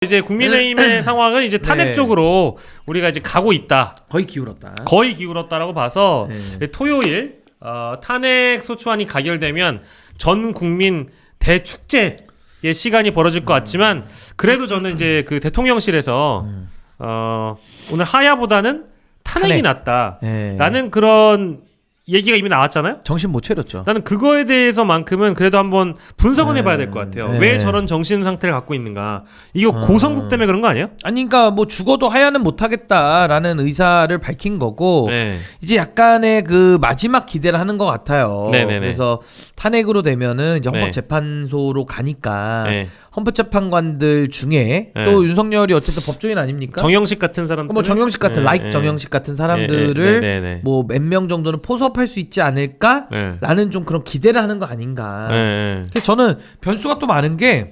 이제 국민의힘의 상황은 이제 탄핵 네. 쪽으로 우리가 이제 가고 있다. 거의 기울었다. 거의 기울었다라고 봐서 네. 토요일 탄핵 소추안이 가결되면 전 국민 대축제의 시간이 벌어질 것 같지만 그래도 저는 이제 그 대통령실에서 오늘 하야보다는 탄핵이 낫다라는 네. 그런 얘기가 이미 나왔잖아요. 정신 못 차렸죠. 나는 그거에 대해서만큼은 그래도 한번 분석은 해봐야 될 것 같아요. 네. 왜 저런 정신 상태를 갖고 있는가? 이거 고성국 때문에 그런 거 아니에요? 아니 그러니까 뭐 죽어도 하야는 못 하겠다라는 의사를 밝힌 거고 네. 이제 약간의 그 마지막 기대를 하는 것 같아요. 네네네. 그래서 탄핵으로 되면은 이제 네. 헌법재판소로 가니까 네. 헌법재판관들 중에 네. 또 윤석열이 어쨌든 법조인 아닙니까? 정영식 같은 사람들, 뭐 정영식 같은 정영식 같은 사람들을 뭐 몇 명 정도는 포섭할 수 있지 않을까라는 좀 그런 기대를 하는 거 아닌가. 그래서 저는 변수가 또 많은 게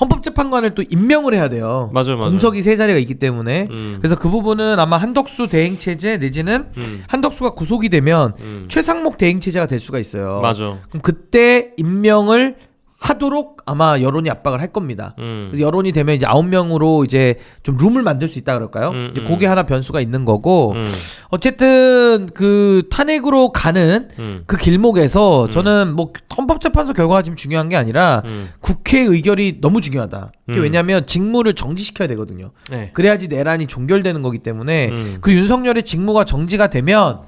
헌법재판관을 또 임명을 해야 돼요. 맞아요. 공석이 세 자리가 있기 때문에 그래서 그 부분은 아마 한덕수 대행 체제 내지는 한덕수가 구속이 되면 최상목 대행 체제가 될 수가 있어요. 맞아. 그럼 그때 임명을 하도록 아마 여론이 압박을 할 겁니다. 그래서 여론이 되면 이제 9명으로 이제 좀 룸을 만들 수 있다 그럴까요? 이제 그게 하나 변수가 있는 거고 어쨌든 그 탄핵으로 가는 그 길목에서 저는 뭐 헌법재판소 결과가 지금 중요한 게 아니라 국회 의결이 너무 중요하다. 그게 왜냐하면 직무를 정지시켜야 되거든요. 네. 그래야지 내란이 종결되는 거기 때문에 그 윤석열의 직무가 정지가 되면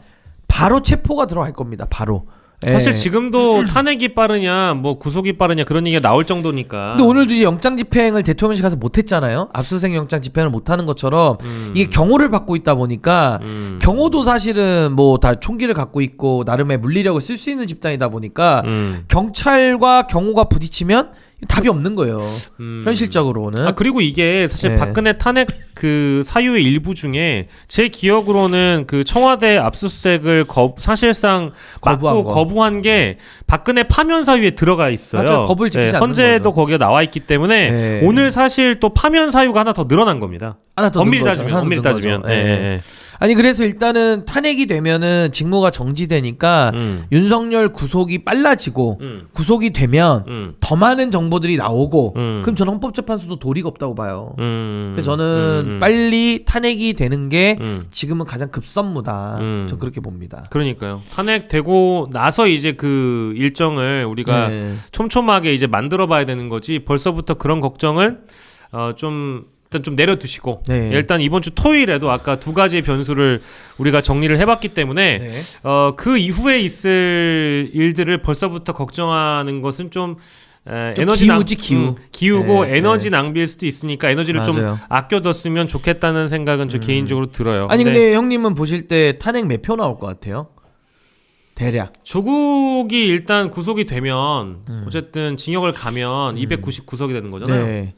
바로 체포가 들어갈 겁니다. 바로. 사실 지금도 탄핵이 빠르냐, 뭐 구속이 빠르냐 그런 얘기가 나올 정도니까. 근데 오늘도 이제 영장 집행을 대통령실 가서 못했잖아요. 압수수색 영장 집행을 못하는 것처럼 이게 경호를 받고 있다 보니까 경호도 사실은 뭐 다 총기를 갖고 있고 나름의 물리력을 쓸 수 있는 집단이다 보니까 경찰과 경호가 부딪히면 답이 없는 거예요. 현실적으로는. 그리고 이게 사실 네. 박근혜 탄핵 그 사유의 일부 중에 제 기억으로는 그 청와대 압수수색을 사실상 거부한 게 박근혜 파면 사유에 들어가 있어요. 맞아요. 법을 지키지 않는 헌재도 거죠. 거기에 나와 있기 때문에 네. 오늘 사실 또 파면 사유가 하나 더 늘어난 겁니다. 하나 더 엄밀히 넣은 거죠. 따지면, 하나 더 엄밀히 넣은 따지면. 거죠. 예, 예. 아니 그래서 일단은 탄핵이 되면은 직무가 정지되니까 윤석열 구속이 빨라지고 구속이 되면 더 많은 정보들이 나오고 그럼 저는 헌법재판소도 도리가 없다고 봐요. 그래서 저는 빨리 탄핵이 되는 게 지금은 가장 급선무다. 저 그렇게 봅니다. 그러니까요. 탄핵되고 나서 이제 그 일정을 우리가 네. 촘촘하게 이제 만들어봐야 되는 거지. 벌써부터 그런 걱정을 일단 좀 내려두시고 네. 일단 이번 주 토요일에도 아까 두 가지의 변수를 우리가 정리를 해봤기 때문에 네. 그 이후에 있을 일들을 벌써부터 걱정하는 것은 좀 에너지 기우고 네, 에너지 낭비일 수도 있으니까 에너지를 좀 맞아요. 아껴뒀으면 좋겠다는 생각은 저 개인적으로 들어요. 아니 근데 형님은 보실 때 탄핵 몇 표 나올 것 같아요? 대략. 조국이 일단 구속이 되면 어쨌든 징역을 가면 299석이 되는 거잖아요. 네.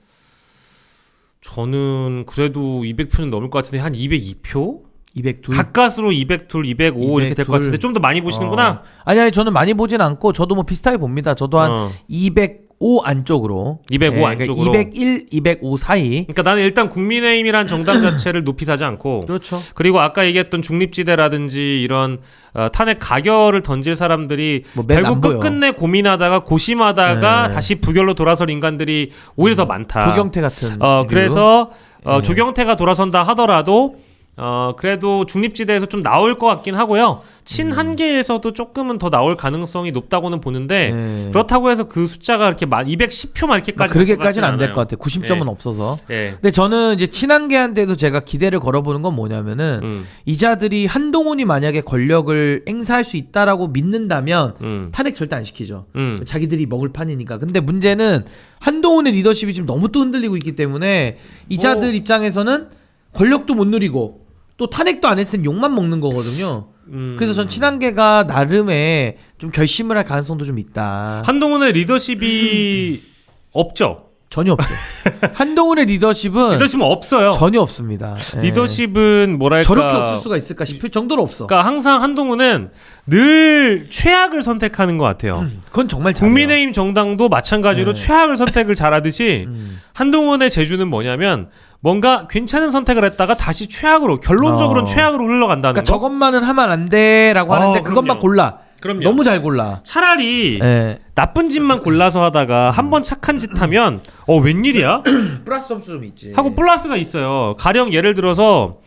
저는 그래도 200표는 넘을 것 같은데 한 202표? 202. 가까스로 202, 205 이렇게 될 것 같은데 좀 더 많이 보시는구나. 아니 저는 많이 보진 않고 저도 뭐 비슷하게 봅니다. 저도 한 205 안쪽으로. 205 안쪽으로. 그러니까 201, 205 사이. 그러니까 나는 일단 국민의힘이란 정당 자체를 높이 사지 않고 그렇죠. 그리고 아까 얘기했던 중립지대라든지 이런 탄핵 가결을 던질 사람들이 뭐맨 결국 안 보여. 끝끝내 고민하다가 고심하다가 네. 다시 부결로 돌아설 인간들이 오히려 더 많다. 조경태 같은. 그래서 네. 조경태가 돌아선다 하더라도 그래도 중립지대에서 좀 나올 것 같긴 하고요. 친한계에서도 조금은 더 나올 가능성이 높다고는 보는데 네. 그렇다고 해서 그 숫자가 이렇게 210표만 이렇게까지 그렇게까지는 안 될 것 같아요. 90점은 예. 없어서. 예. 근데 저는 이제 친한계한테도 제가 기대를 걸어보는 건 뭐냐면은 이자들이 한동훈이 만약에 권력을 행사할 수 있다라고 믿는다면 탄핵 절대 안 시키죠. 자기들이 먹을 판이니까. 근데 문제는 한동훈의 리더십이 지금 너무 또 흔들리고 있기 때문에 이자들 입장에서는 권력도 못 누리고 또 탄핵도 안 했으면 욕만 먹는 거거든요. 그래서 전 친한계가 나름의 좀 결심을 할 가능성도 좀 있다. 한동훈의 리더십이 없죠. 전혀 없죠. 한동훈의 리더십은 없어요. 전혀 없습니다. 예. 리더십은 뭐랄까 저렇게 없을 수가 있을까 싶을 정도로 없어. 그러니까 항상 한동훈은 늘 최악을 선택하는 것 같아요. 그건 정말 잘해요. 국민의힘 정당도 마찬가지로 네. 최악을 선택을 잘하듯이 한동훈의 재주는 뭐냐면 뭔가 괜찮은 선택을 했다가 다시 최악으로 결론적으로는 최악으로 흘러간다는 그러니까 거. 저것만은 하면 안 돼라고 하는데 그것만 그럼요. 골라. 그럼요. 너무 잘 골라. 차라리 네. 나쁜 짓만 골라서 하다가 한 번 착한 짓 하면 웬일이야? 플러스 점수 좀 있지. 하고 플러스가 있어요. 가령 예를 들어서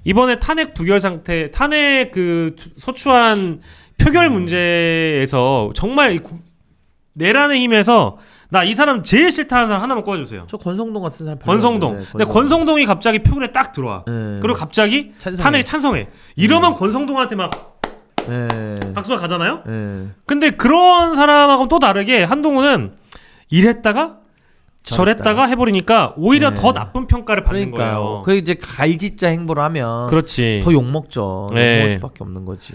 이번에 탄핵 부결 상태, 탄핵 그 소추안 표결 문제에서 정말 내란의 힘에서 나 이 사람 제일 싫다는 사람 하나만 꼽아주세요. 저 권성동 같은 사람. 권성동. 네, 근데 권성동이 갑자기 표결에 딱 들어와. 네. 그리고 갑자기 찬성해. 탄핵에 찬성해. 이러면 권성동한테 막 네. 박수가 가잖아요. 네. 근데 그런 사람하고는 또 다르게 한동훈은 이랬다가 저랬다가 해버리니까 오히려 네. 더 나쁜 평가를 받는 거예요. 그 이제 갈짓자 행보를 하면 그렇지. 더 욕먹죠. 네. 욕먹을 수밖에 없는 거지.